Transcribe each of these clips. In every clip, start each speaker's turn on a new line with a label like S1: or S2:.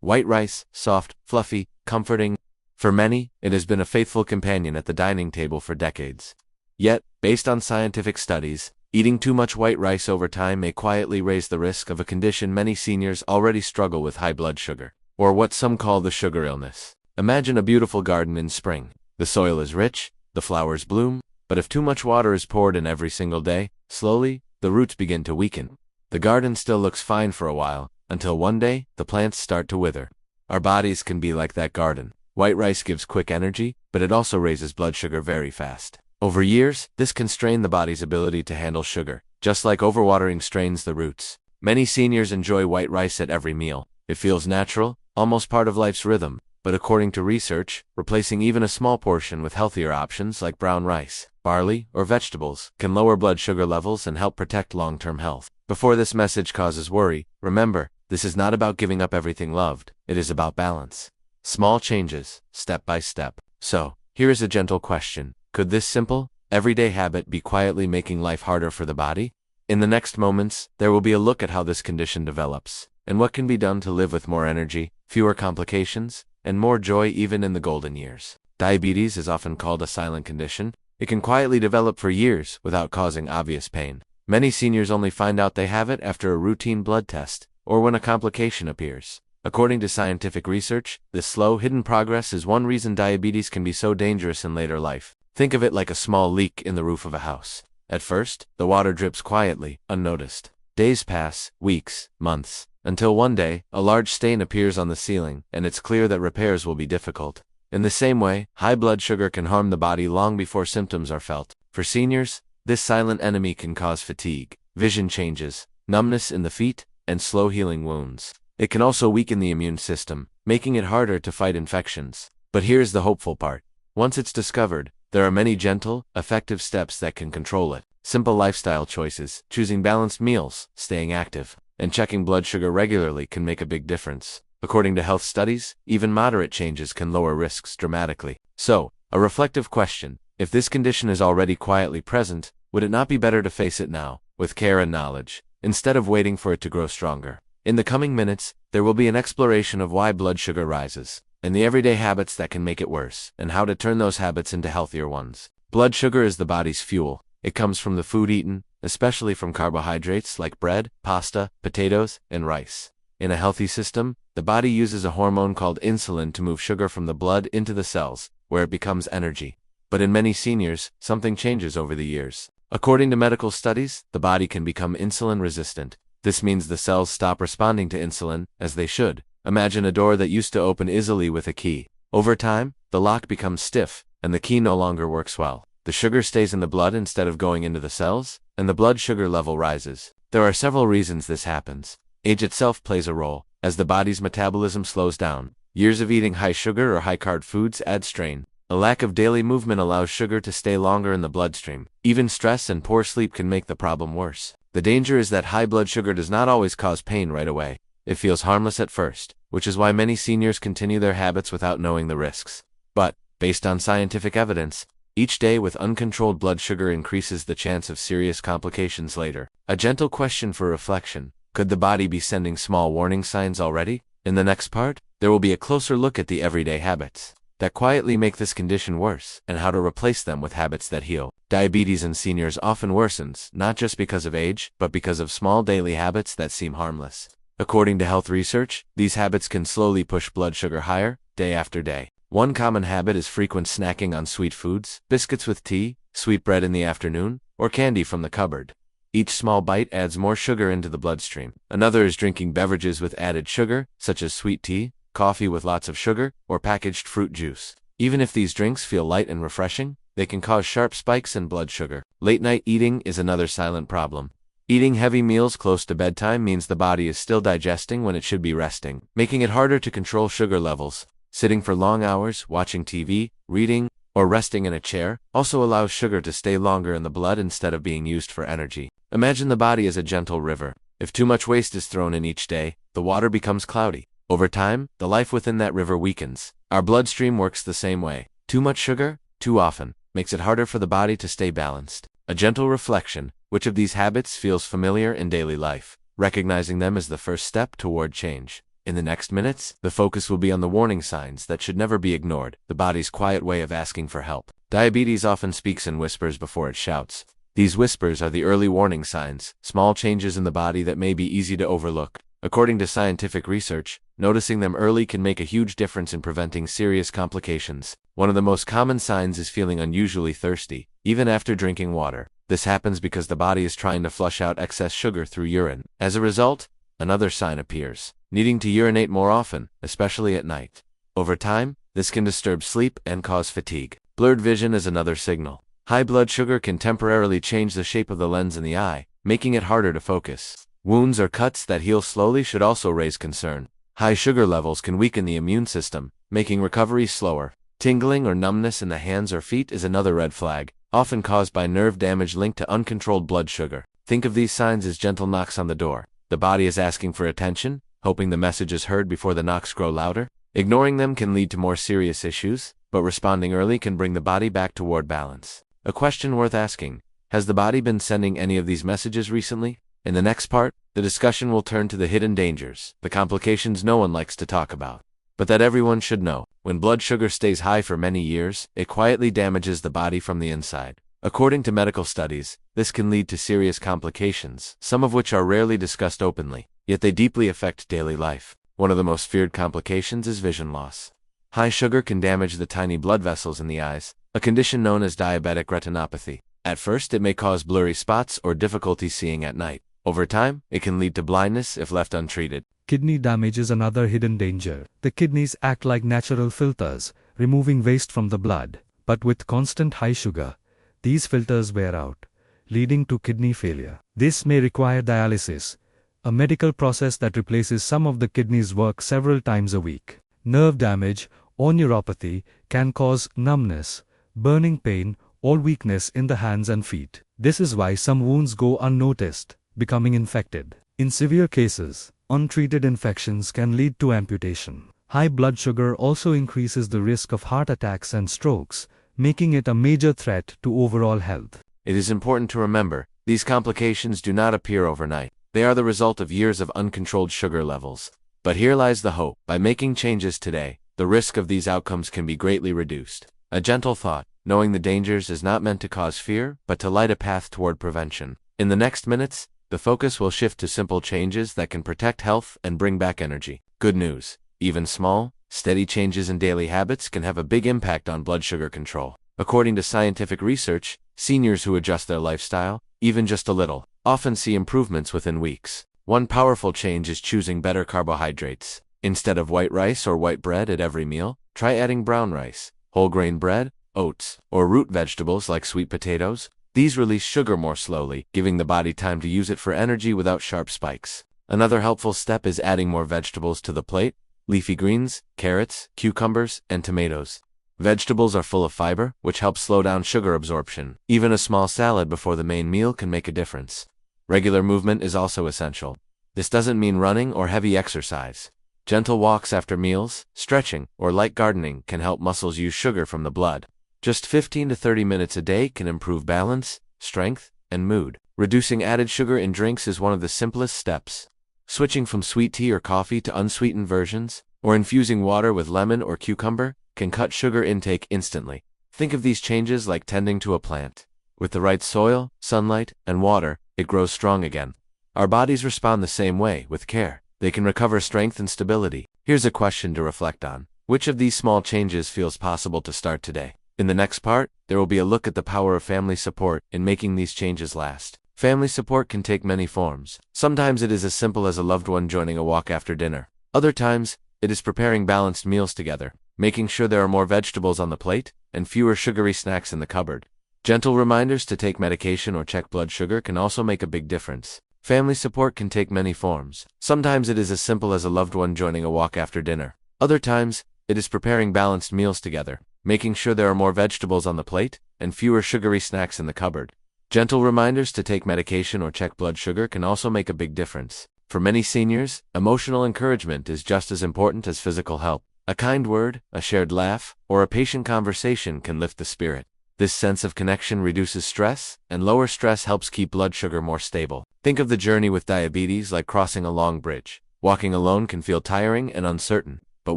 S1: White rice, soft, fluffy, comforting. For many, it has been a faithful companion at the dining table for decades. Yet, based on scientific studies, eating too much white rice over time may quietly raise the risk of a condition many seniors already struggle with: high blood sugar, or what some call the sugar illness. Imagine a beautiful garden in spring. The soil is rich, the flowers bloom, but if too much water is poured in every single day, slowly, the roots begin to weaken. The garden still looks fine for a while, until one day, the plants start to wither. Our bodies can be like that garden. White rice gives quick energy, but it also raises blood sugar very fast. Over years, this can strain the body's ability to handle sugar, just like overwatering strains the roots. Many seniors enjoy white rice at every meal. It feels natural, almost part of life's rhythm, but according to research, replacing even a small portion with healthier options like brown rice, barley, or vegetables can lower blood sugar levels and help protect long-term health. Before this message causes worry, remember, this is not about giving up everything loved. It is about balance. Small changes, step by step. So, here is a gentle question. Could this simple, everyday habit be quietly making life harder for the body? In the next moments, there will be a look at how this condition develops, and what can be done to live with more energy, fewer complications, and more joy even in the golden years. Diabetes is often called a silent condition. It can quietly develop for years without causing obvious pain. Many seniors only find out they have it after a routine blood test, or when a complication appears. According to scientific research, this slow, hidden progress is one reason diabetes can be so dangerous in later life. Think of it like a small leak in the roof of a house. At first, the water drips quietly, unnoticed. Days pass, weeks, months, until one day, a large stain appears on the ceiling, and it's clear that repairs will be difficult. In the same way, high blood sugar can harm the body long before symptoms are felt. For seniors, this silent enemy can cause fatigue, vision changes, numbness in the feet, and slow healing wounds. It can also weaken the immune system, making it harder to fight infections. But here's the hopeful part. Once it's discovered, there are many gentle, effective steps that can control it. Simple lifestyle choices, choosing balanced meals, staying active, and checking blood sugar regularly can make a big difference. According to health studies, even moderate changes can lower risks dramatically. So, a reflective question: if this condition is already quietly present, would it not be better to face it now, with care and knowledge, instead of waiting for it to grow stronger? In the coming minutes, there will be an exploration of why blood sugar rises, and the everyday habits that can make it worse, and how to turn those habits into healthier ones. Blood sugar is the body's fuel. It comes from the food eaten, especially from carbohydrates like bread, pasta, potatoes, and rice. In a healthy system, the body uses a hormone called insulin to move sugar from the blood into the cells, where it becomes energy. But in many seniors, something changes over the years. According to medical studies, the body can become insulin resistant. This means the cells stop responding to insulin, as they should. Imagine a door that used to open easily with a key. Over time, the lock becomes stiff, and the key no longer works well. The sugar stays in the blood instead of going into the cells, and the blood sugar level rises. There are several reasons this happens. Age itself plays a role, as the body's metabolism slows down. Years of eating high sugar or high-carb foods add strain. A lack of daily movement allows sugar to stay longer in the bloodstream. Even stress and poor sleep can make the problem worse. The danger is that high blood sugar does not always cause pain right away. It feels harmless at first, which is why many seniors continue their habits without knowing the risks. But, based on scientific evidence, each day with uncontrolled blood sugar increases the chance of serious complications later. A gentle question for reflection: could the body be sending small warning signs already? In the next part, there will be a closer look at the everyday habits that quietly make this condition worse, and how to replace them with habits that heal. Diabetes in seniors often worsens, not just because of age, but because of small daily habits that seem harmless. According to health research, these habits can slowly push blood sugar higher, day after day. One common habit is frequent snacking on sweet foods, biscuits with tea, sweet bread in the afternoon, or candy from the cupboard. Each small bite adds more sugar into the bloodstream. Another is drinking beverages with added sugar, such as sweet tea, coffee with lots of sugar, or packaged fruit juice. Even if these drinks feel light and refreshing, they can cause sharp spikes in blood sugar. Late-night eating is another silent problem. Eating heavy meals close to bedtime means the body is still digesting when it should be resting, making it harder to control sugar levels. Sitting for long hours, watching TV, reading, or resting in a chair also allows sugar to stay longer in the blood instead of being used for energy. Imagine the body as a gentle river. If too much waste is thrown in each day, the water becomes cloudy. Over time, the life within that river weakens. Our bloodstream works the same way. Too much sugar, too often, makes it harder for the body to stay balanced. A gentle reflection: which of these habits feels familiar in daily life? Recognizing them is the first step toward change. In the next minutes, the focus will be on the warning signs that should never be ignored, the body's quiet way of asking for help. Diabetes often speaks in whispers before it shouts. These whispers are the early warning signs, small changes in the body that may be easy to overlook. According to scientific research, noticing them early can make a huge difference in preventing serious complications. One of the most common signs is feeling unusually thirsty, even after drinking water. This happens because the body is trying to flush out excess sugar through urine. As a result, another sign appears, needing to urinate more often, especially at night. Over time, this can disturb sleep and cause fatigue. Blurred vision is another signal. High blood sugar can temporarily change the shape of the lens in the eye, making it harder to focus. Wounds or cuts that heal slowly should also raise concern. High sugar levels can weaken the immune system, making recovery slower. Tingling or numbness in the hands or feet is another red flag, often caused by nerve damage linked to uncontrolled blood sugar. Think of these signs as gentle knocks on the door. The body is asking for attention, hoping the message is heard before the knocks grow louder. Ignoring them can lead to more serious issues, but responding early can bring the body back toward balance. A question worth asking: has the body been sending any of these messages recently? In the next part, the discussion will turn to the hidden dangers, the complications no one likes to talk about, but that everyone should know. When blood sugar stays high for many years, it quietly damages the body from the inside. According to medical studies, this can lead to serious complications, some of which are rarely discussed openly, yet they deeply affect daily life. One of the most feared complications is vision loss. High sugar can damage the tiny blood vessels in the eyes, a condition known as diabetic retinopathy. At first, it may cause blurry spots or difficulty seeing at night. Over time, it can lead to blindness if left untreated.
S2: Kidney damage is another hidden danger. The kidneys act like natural filters, removing waste from the blood. But with constant high sugar, these filters wear out, leading to kidney failure. This may require dialysis, a medical process that replaces some of the kidney's work several times a week. Nerve damage or neuropathy can cause numbness, burning pain, or weakness in the hands and feet. This is why some wounds go unnoticed, becoming infected. In severe cases, untreated infections can lead to amputation. High blood sugar also increases the risk of heart attacks and strokes, making it a major threat to overall health.
S1: It is important to remember, these complications do not appear overnight. They are the result of years of uncontrolled sugar levels. But here lies the hope. By making changes today, the risk of these outcomes can be greatly reduced. A gentle thought: knowing the dangers is not meant to cause fear, but to light a path toward prevention. In the next minutes, the focus will shift to simple changes that can protect health and bring back energy. Good news: even small, steady changes in daily habits can have a big impact on blood sugar control. According to scientific research, seniors who adjust their lifestyle, even just a little, often see improvements within weeks. One powerful change is choosing better carbohydrates. Instead of white rice or white bread at every meal, try adding brown rice, whole grain bread, oats, or root vegetables like sweet potatoes. These release sugar more slowly, giving the body time to use it for energy without sharp spikes. Another helpful step is adding more vegetables to the plate: leafy greens, carrots, cucumbers, and tomatoes. Vegetables are full of fiber, which helps slow down sugar absorption. Even a small salad before the main meal can make a difference. Regular movement is also essential. This doesn't mean running or heavy exercise. Gentle walks after meals, stretching, or light gardening can help muscles use sugar from the blood. Just 15 to 30 minutes a day can improve balance, strength, and mood. Reducing added sugar in drinks is one of the simplest steps. Switching from sweet tea or coffee to unsweetened versions, or infusing water with lemon or cucumber, can cut sugar intake instantly. Think of these changes like tending to a plant. With the right soil, sunlight, and water, it grows strong again. Our bodies respond the same way, with care. They can recover strength and stability. Here's a question to reflect on: which of these small changes feels possible to start today? In the next part, there will be a look at the power of family support in making these changes last. Family support can take many forms. Sometimes it is as simple as a loved one joining a walk after dinner. Other times, it is preparing balanced meals together, making sure there are more vegetables on the plate and fewer sugary snacks in the cupboard. Gentle reminders to take medication or check blood sugar can also make a big difference. Family support can take many forms. Sometimes it is as simple as a loved one joining a walk after dinner. Other times, it is preparing balanced meals together, making sure there are more vegetables on the plate and fewer sugary snacks in the cupboard. Gentle reminders to take medication or check blood sugar can also make a big difference. For many seniors, emotional encouragement is just as important as physical help. A kind word, a shared laugh, or a patient conversation can lift the spirit. This sense of connection reduces stress, and lower stress helps keep blood sugar more stable. Think of the journey with diabetes like crossing a long bridge. Walking alone can feel tiring and uncertain, but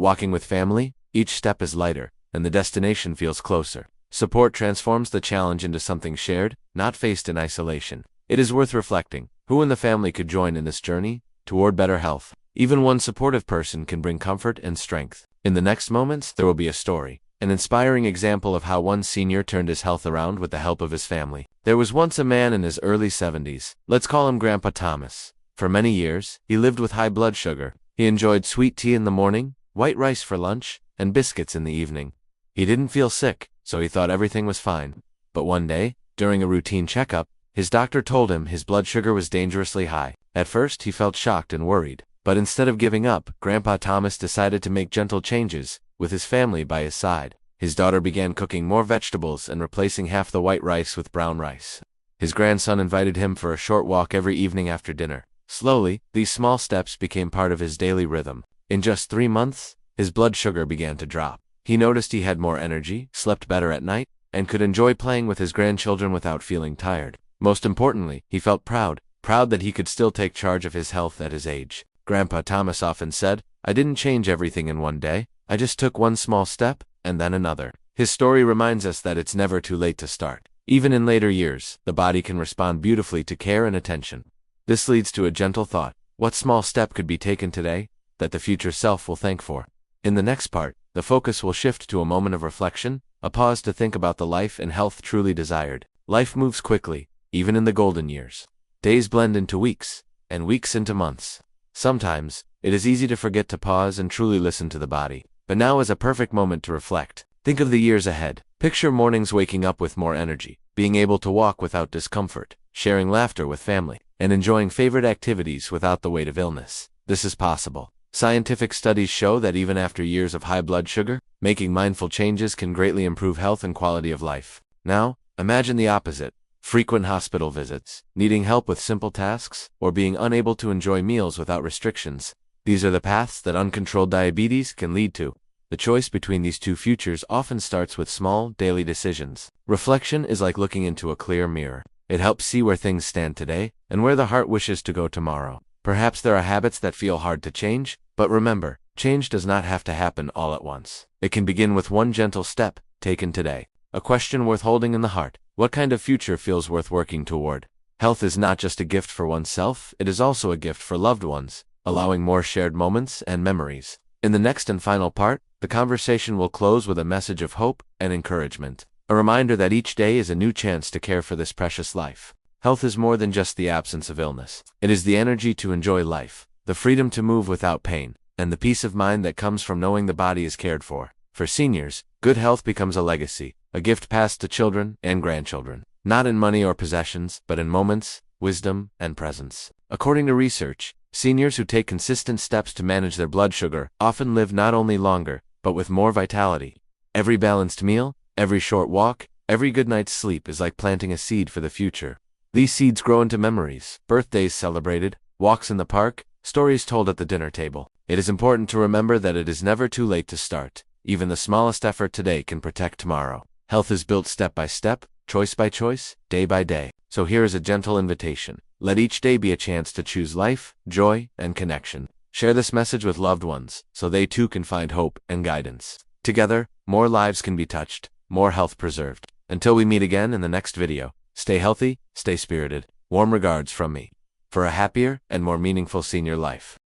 S1: walking with family, each step is lighter, and the destination feels closer. Support transforms the challenge into something shared, not faced in isolation. It is worth reflecting. Who in the family could join in this journey toward better health? Even one supportive person can bring comfort and strength. In the next moments, there will be a story, an inspiring example of how one senior turned his health around with the help of his family. There was once a man in his early 70s. Let's call him Grandpa Thomas. For many years, he lived with high blood sugar. He enjoyed sweet tea in the morning, white rice for lunch, and biscuits in the evening. He didn't feel sick, so he thought everything was fine. But one day, during a routine checkup, his doctor told him his blood sugar was dangerously high. At first, he felt shocked and worried. But instead of giving up, Grandpa Thomas decided to make gentle changes, with his family by his side. His daughter began cooking more vegetables and replacing half the white rice with brown rice. His grandson invited him for a short walk every evening after dinner. Slowly, these small steps became part of his daily rhythm. In just 3 months, his blood sugar began to drop. He noticed he had more energy, slept better at night, and could enjoy playing with his grandchildren without feeling tired. Most importantly, he felt proud that he could still take charge of his health at his age. Grandpa Thomas often said, "I didn't change everything in one day. I just took one small step, and then another." His story reminds us that it's never too late to start. Even in later years, the body can respond beautifully to care and attention. This leads to a gentle thought. What small step could be taken today that the future self will thank for? In the next part, the focus will shift to a moment of reflection, a pause to think about the life and health truly desired. Life moves quickly, even in the golden years. Days blend into weeks, and weeks into months. Sometimes, it is easy to forget to pause and truly listen to the body. But now is a perfect moment to reflect. Think of the years ahead. Picture mornings waking up with more energy, being able to walk without discomfort, sharing laughter with family, and enjoying favorite activities without the weight of illness. This is possible. Scientific studies show that even after years of high blood sugar, making mindful changes can greatly improve health and quality of life. Now, imagine the opposite. Frequent hospital visits, needing help with simple tasks, or being unable to enjoy meals without restrictions. These are the paths that uncontrolled diabetes can lead to. The choice between these two futures often starts with small, daily decisions. Reflection is like looking into a clear mirror. It helps see where things stand today, and where the heart wishes to go tomorrow. Perhaps there are habits that feel hard to change, but remember, change does not have to happen all at once. It can begin with one gentle step, taken today. A question worth holding in the heart. What kind of future feels worth working toward? Health is not just a gift for oneself, it is also a gift for loved ones, allowing more shared moments and memories. In the next and final part, the conversation will close with a message of hope and encouragement. A reminder that each day is a new chance to care for this precious life. Health is more than just the absence of illness. It is the energy to enjoy life, the freedom to move without pain, and the peace of mind that comes from knowing the body is cared for. For seniors, good health becomes a legacy, a gift passed to children and grandchildren, not in money or possessions, but in moments, wisdom, and presence. According to research, seniors who take consistent steps to manage their blood sugar often live not only longer, but with more vitality. Every balanced meal, every short walk, every good night's sleep is like planting a seed for the future. These seeds grow into memories, birthdays celebrated, walks in the park, stories told at the dinner table. It is important to remember that it is never too late to start. Even the smallest effort today can protect tomorrow. Health is built step by step, choice by choice, day by day. So here is a gentle invitation. Let each day be a chance to choose life, joy, and connection. Share this message with loved ones, so they too can find hope and guidance. Together, more lives can be touched, more health preserved. Until we meet again in the next video, stay healthy, stay spirited. Warm regards from me. For a happier and more meaningful senior life.